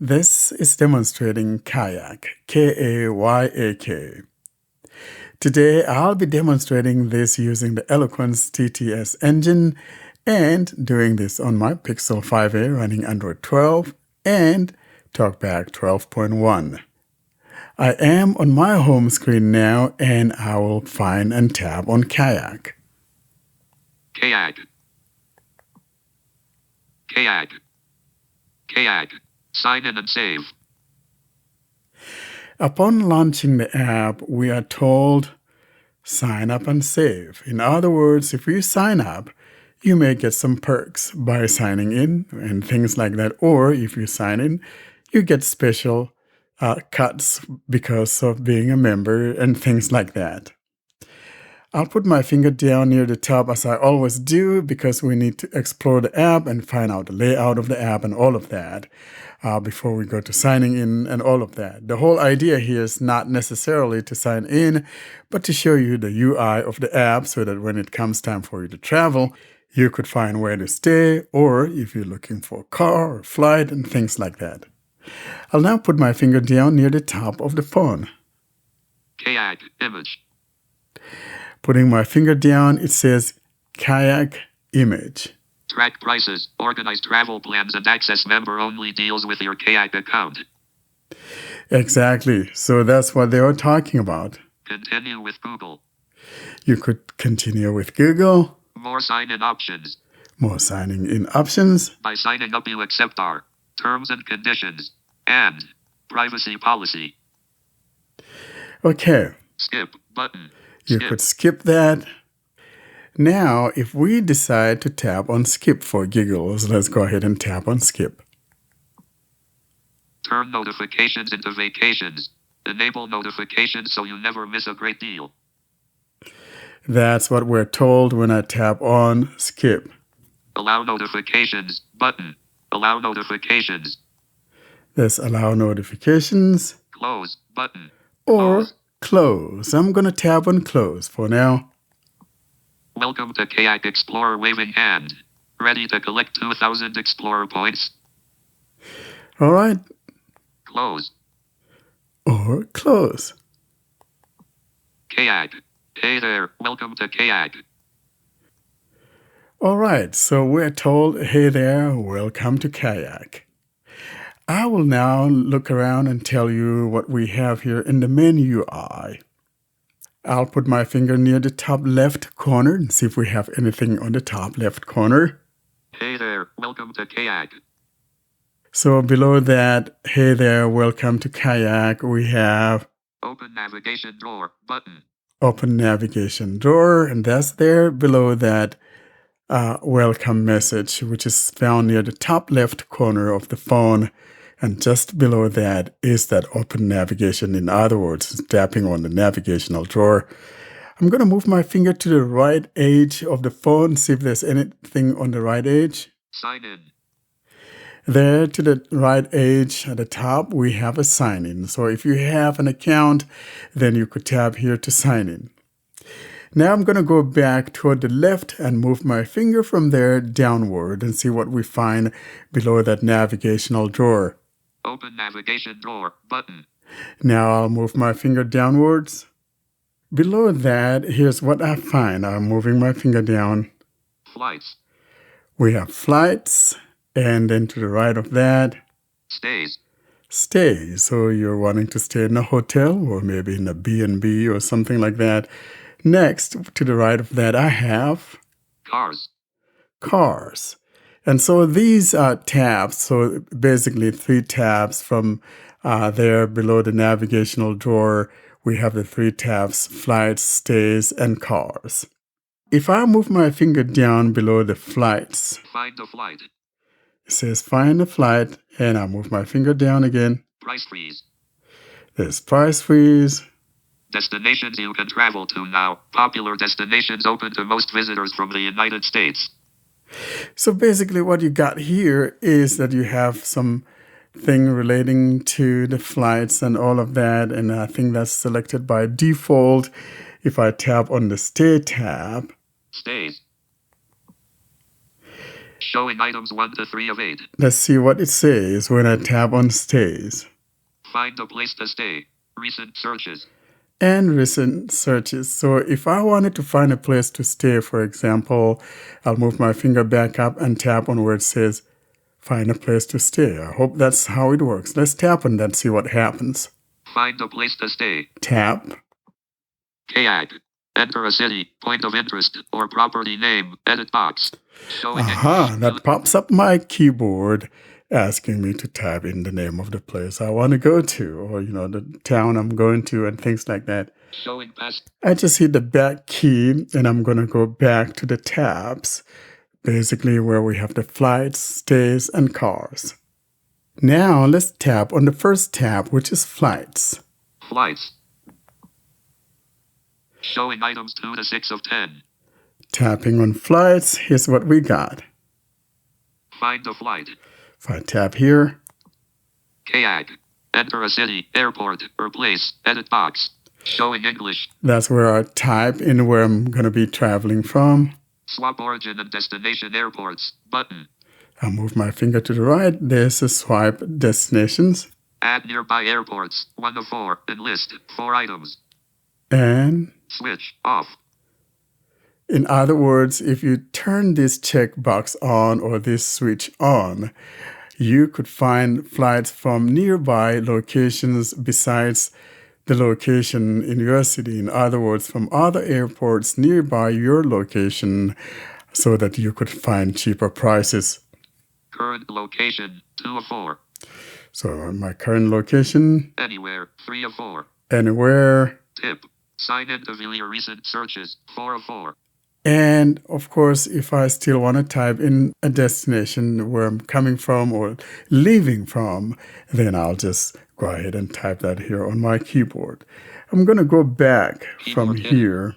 This is demonstrating Kayak, K-A-Y-A-K. Today, I'll be demonstrating this using the Eloquence TTS engine and doing this on my Pixel 5a running Android 12 and TalkBack 12.1. I am on my home screen now and I will find and tap on Kayak. Kayak. Kayak. Kayak. Sign in and save. Upon launching the app, we are told, sign up and save. In other words, if you sign up, you may get some perks by signing in and things like that. Or if you sign in, you get special cuts because of being a member and things like that. I'll put my finger down near the top as I always do because we need to explore the app and find out the layout of the app and all of that before we go to signing in and all of that. The whole idea here is not necessarily to sign in, but to show you the UI of the app so that when it comes time for you to travel, you could find where to stay, or if you're looking for a car or flight and things like that. I'll now put my finger down near the top of the phone. Kayak image. Putting my finger down, it says Kayak image. Track prices, organize travel plans, and access member-only deals with your Kayak account. Exactly. So that's what they are talking about. Continue with Google. You could continue with Google. More sign-in options. More signing in options. By signing up, you accept our terms and conditions and privacy policy. Okay. Skip button. You could skip that. Now, if we decide to tap on skip for giggles, let's go ahead and tap on skip. Turn notifications into vacations. Enable notifications so you never miss a great deal. That's what we're told when I tap on skip. Allow notifications button. Allow notifications. There's allow notifications. Close button. Or close. I'm going to tap on close for now. Welcome to Kayak Explorer waving hand. Ready to collect 2,000 Explorer points? All right. Close. Or close. Kayak. Hey there, welcome to Kayak. All right, so we're told, hey there, welcome to Kayak. I will now look around and tell you what we have here in the menu UI. I'll put my finger near the top left corner and see if we have anything on the top left corner. Hey there, welcome to Kayak. So below that, hey there, welcome to Kayak, we have Open navigation drawer button. Open navigation drawer, and that's there below that welcome message, which is found near the top left corner of the phone. And just below that is that open navigation. In other words, tapping on the navigational drawer. I'm going to move my finger to the right edge of the phone, see if there's anything on the right edge. Sign in. There to the right edge at the top, we have a sign in. So if you have an account, then you could tap here to sign in. Now I'm going to go back toward the left and move my finger from there downward and see what we find below that navigational drawer. Open navigation drawer button. Now I'll move my finger downwards. Below that, here's what I find. I'm moving my finger down. Flights. We have flights. And then to the right of that, stays. Stays. So you're wanting to stay in a hotel or maybe in a B&B or something like that. Next, to the right of that, I have cars. Cars. And so these are tabs. So basically 3 tabs from there below the navigational drawer. We have the 3 tabs, flights, stays, and cars. If I move my finger down below the flights, find a flight. It says find a flight, and I move my finger down again. Price freeze. There's price freeze. Destinations you can travel to now. Popular destinations open to most visitors from the United States. So basically what you got here is that you have some thing relating to the flights and all of that, and I think that's selected by default. If I tap on the stay tab, stays. Showing items 1 to 3 of 8. Let's see what it says when I tap on stays. Find a place to stay. Recent searches. And recent searches. So if I wanted to find a place to stay, for example, I'll move my finger back up and tap on where it says find a place to stay. I hope that's how it works. Let's tap on that, see what happens. Find a place to stay. Tap. Kayak. Enter a city, point of interest, or property name. Edit box. Showing Aha, English. that pops up my keyboard asking me to type in the name of the place I want to go to, or, the town I'm going to, and things like that. Showing past. I just hit the back key, and I'm going to go back to the tabs, basically where we have the flights, stays, and cars. Now let's tap on the first tab, which is flights. Flights. Showing items 2 to 6 of 10. Tapping on flights, here's what we got. Find a flight. If I tap here, Kayak. Enter a city, airport, or place. Edit box. Showing English. that's where I type in where I'm going to be traveling from. Swap origin and destination airports. Button. I'll move my finger to the right. There's a swipe destinations. Add nearby airports. 1 of 4. And list 4 items. And Switch off. in other words, if you turn this checkbox on or this switch on, you could find flights from nearby locations besides the location in your city. In other words, from other airports nearby your location so that you could find cheaper prices. Current location 2 of 4. So my current location, Anywhere 3 of 4. anywhere. Tip. Sign in to view your recent searches 4 of 4. And of course, if I still want to type in a destination where I'm coming from or leaving from, then I'll just go ahead and type that here on my keyboard. I'm going to go back from Keyboard hidden. here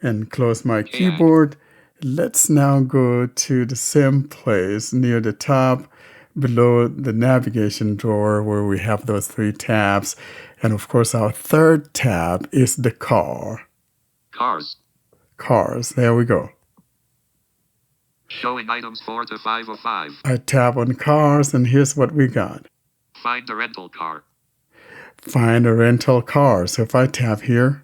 and close my keyboard. Let's now go to the same place near the top below the navigation drawer where we have those 3 tabs. And of course, our third tab is the car. Cars. Cars. There we go. Showing items 4 to 5 of 5. I tap on cars, and here's what we got. Find a rental car. Find a rental car. So if I tap here,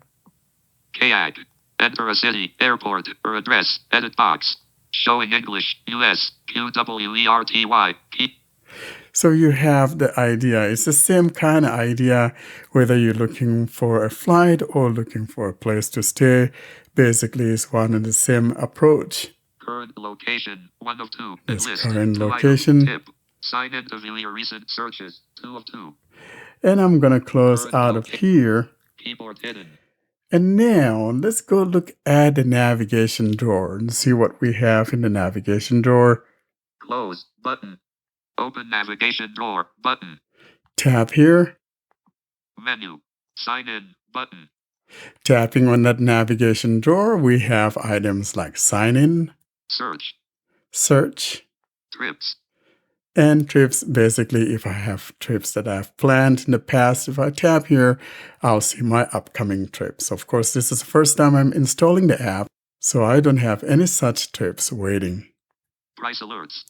Kayak. Enter a city, airport, or address. Edit box. Showing English, US, QWERTY. so you have the idea. It's the same kind of idea whether you're looking for a flight or looking for a place to stay. Basically, it's one and the same approach. Current location 1 of 2. This List current 2 location. items. Tip. Sign in to view your recent searches 2 of 2. And I'm going to close Current out of location. here. Keyboard hidden. And now let's go look at the navigation drawer and see what we have in the navigation drawer. Close button. Open navigation drawer button. Tap here. Menu. Sign in button. Tapping on that navigation drawer, we have items like sign in, Search. search, Trips. and trips. Basically, if I have trips that I've planned in the past, if I tap here, I'll see my upcoming trips. Of course, this is the first time I'm installing the app, so I don't have any such trips waiting. Price alerts.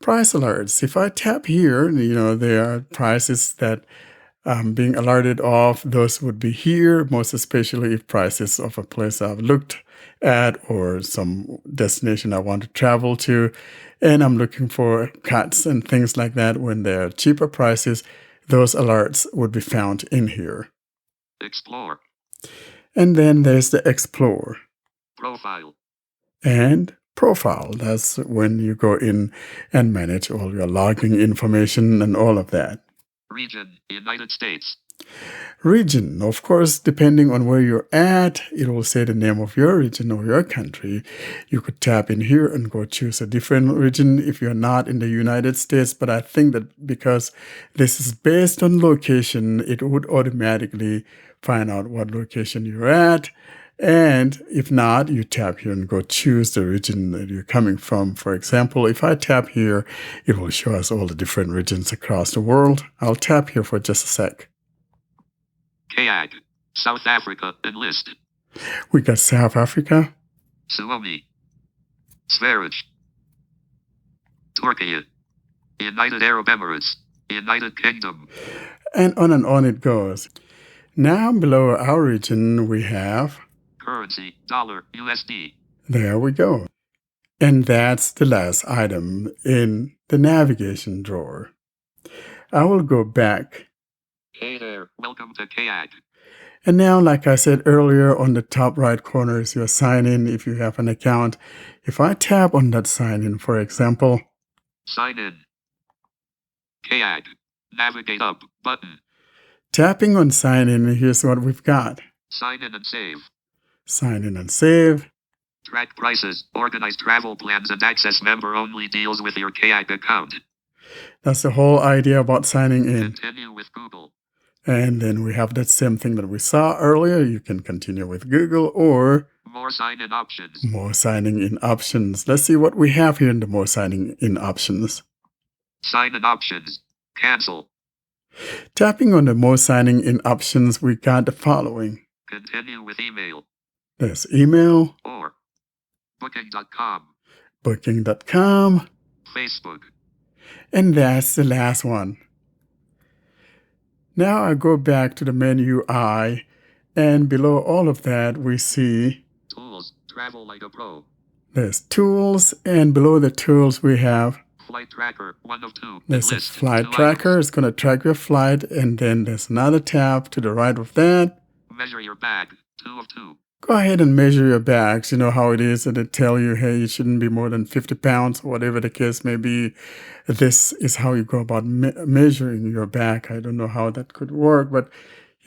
Price alerts. If I tap here, there are prices that I'm being alerted of. Those would be here, most especially if prices of a place I've looked at or some destination I want to travel to. And I'm looking for cuts and things like that. When there are cheaper prices, those alerts would be found in here. Explore. And then there's the Explore Profile. and Profile. That's when you go in and manage all your logging information and all of that. Region. United States. Region, of course, depending on where you're at, it will say the name of your region or your country. You could tap in here and go choose a different region if you're not in the United States. But I think that because this is based on location, it would automatically find out what location you're at. And if not, you tap here and go choose the region that you're coming from. For example, if I tap here, it will show us all the different regions across the world. I'll tap here for just a sec. Kayak. South Africa. Enlist. We got South Africa, Suomi. Sverige. Turkey. United Arab Emirates. United Kingdom. And on it goes. Now below our region we have, Currency. Dollar. USD. there we go. And that's the last item in the navigation drawer. I will go back. Hey there. Welcome to Kayak. And now, like I said earlier, on the top right corner is your sign in if you have an account. If I tap on that sign in, for example, Sign in. Kayak. Navigate up. Button. tapping on sign in, here's what we've got. Sign in and save. Sign in and save. Track prices. Organize travel plans and access member-only deals with your Kayak account. That's the whole idea about signing in. Continue with Google. And then we have that same thing that we saw earlier. You can continue with Google or More sign-in options. more signing in options. Let's see what we have here in the more signing in options. Sign-in options. Cancel. Tapping on the more signing in options, we got the following. Continue with email. There's email, Or booking.com. booking.com, Facebook. and that's the last one. Now I go back to the menu I, and below all of that we see Tools. Travel like a pro. there's tools, and below the tools we have Flight tracker. 1 of 2. there's a List. flight 2 tracker. items. It's going to track your flight, and then there's another tab to the right of that. Measure your bag. 2 of 2. Go ahead and measure your bags. You know how it is, and it tell you, hey, you shouldn't be more than 50 pounds, whatever the case may be. This is how you go about measuring your bag. I don't know how that could work, but,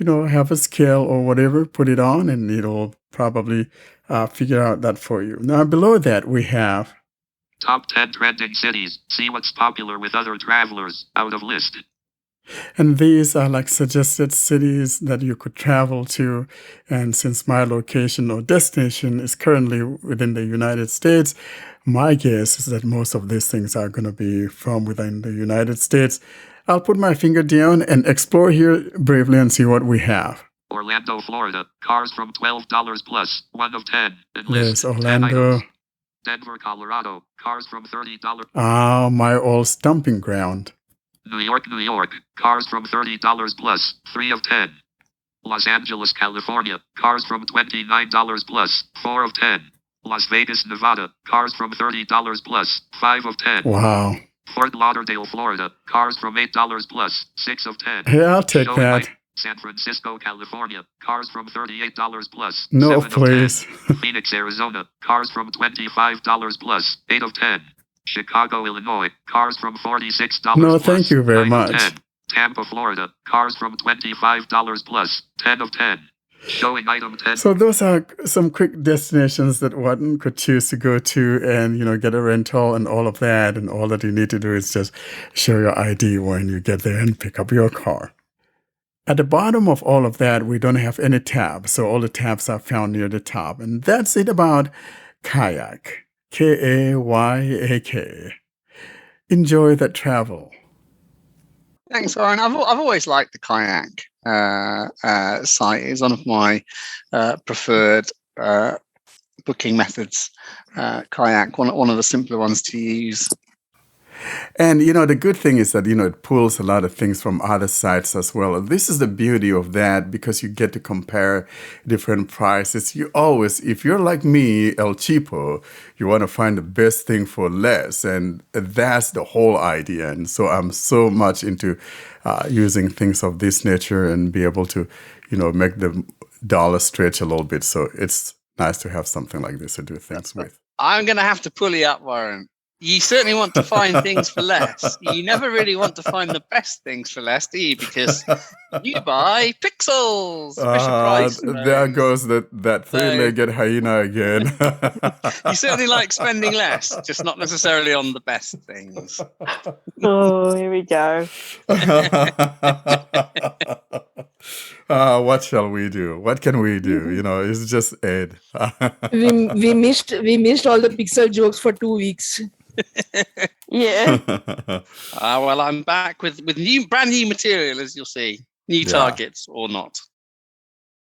have a scale or whatever, put it on, and it'll probably figure out that for you. Now, below that, we have Top 10 trending cities. See what's popular with other travelers. Out of list. and these are like suggested cities that you could travel to. And since my location or destination is currently within the United States, my guess is that most of these things are going to be from within the United States. I'll put my finger down and explore here bravely and see what we have. Orlando, Florida. Cars from $12 plus. 1 of 10. There's Enlist. 10 Orlando. items. Denver, Colorado. Cars from $30. Ah, my old stomping ground. New York, New York. Cars from $30 plus. 3 of 10. Los Angeles, California. Cars from $29 plus. 4 of 10. Las Vegas, Nevada. Cars from $30 plus. 5 of 10. Wow. Fort Lauderdale, Florida. Cars from $8 plus. 6 of 10. Hey, I'll take Showing that. light. San Francisco, California. Cars from $38 plus. No, 7 please. of 10. Phoenix, Arizona. Cars from $25 plus. 8 of 10. Chicago, Illinois. Cars from $46 No, plus. thank you very 9 of much. 10. Tampa, Florida. Cars from $25 plus. 10 of 10. Showing item 10. So those are some quick destinations that one could choose to go to and, get a rental and all of that. And all that you need to do is just show your ID when you get there and pick up your car. At the bottom of all of that, we don't have any tabs. So all the tabs are found near the top. And that's it about Kayak. Kayak. Enjoy that travel. Thanks, Warren. I've always liked the Kayak site. It's one of my preferred booking methods. Kayak, one of the simpler ones to use. And, the good thing is that, it pulls a lot of things from other sites as well. This is the beauty of that because you get to compare different prices. You always, if you're like me, El Cheapo, you want to find the best thing for less. And that's the whole idea. And so I'm so much into using things of this nature and be able to, make the dollar stretch a little bit. So it's nice to have something like this to do things with. I'm going to have to pull you up, Warren. You certainly want to find things for less. You never really want to find the best things for less, do you? Because you buy pixels. Price, there goes that three-legged hyena again. You certainly like spending less, just not necessarily on the best things. Oh, here we go. What shall we do? What can we do? It's just Ed. we missed all the pixel jokes for 2 weeks. Yeah. Well, I'm back with brand new material, as you'll see. New targets or not.